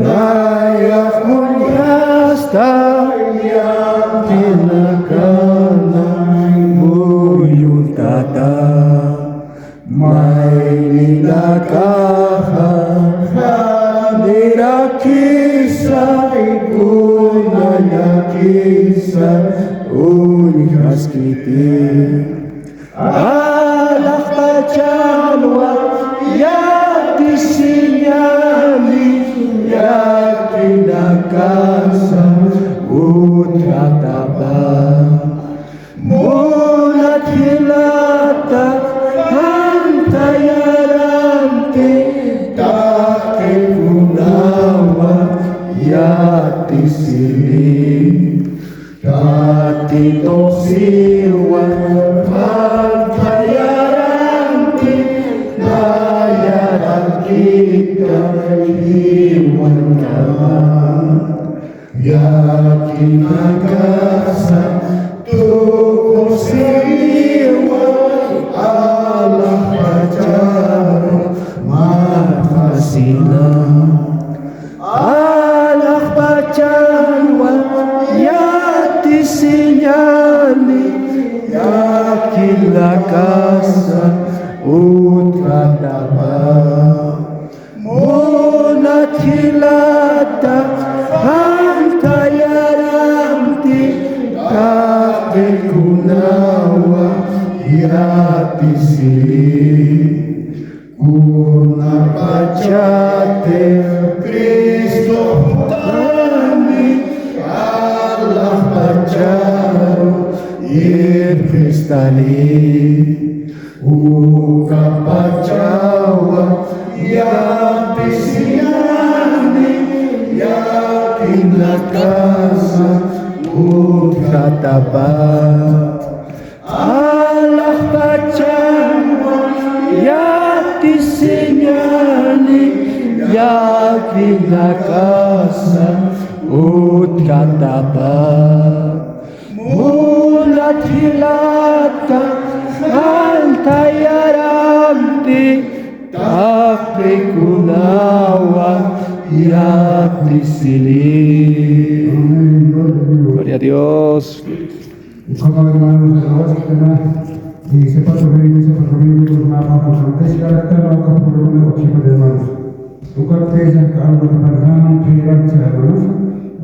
Layak mulyasta yang kinakalang buyong tata may nilakahan nirakisay kunayakisay unyas kiti alak pacanwa yati sinyali yati nakasa utrataba mulat hilata antayarante takipunawa yati sili yati toksiwa antayarante nayaran kita iwan naman yakin nagasa tukong siriwa Allah pacar makasina Allah pacar yati sinyali yakin nagasa utrataba munat hilata antayaranti kakekunawa yati sili kunapacate Kristo kami Allah pacaro Kristali ukapacawa yati siyani yati nakasa utrataba Allah pacawa yati sinyali yati nakasa utrataba mulat hilata antayaranti takikunawa yati sili. Gloria a Dios. Y sepa sobrevivir, sepa sobrevivir con una baja francesa, cara o capur una ochipa de manos. Tu carteza, calma de panzana, tu llevan hermanos, o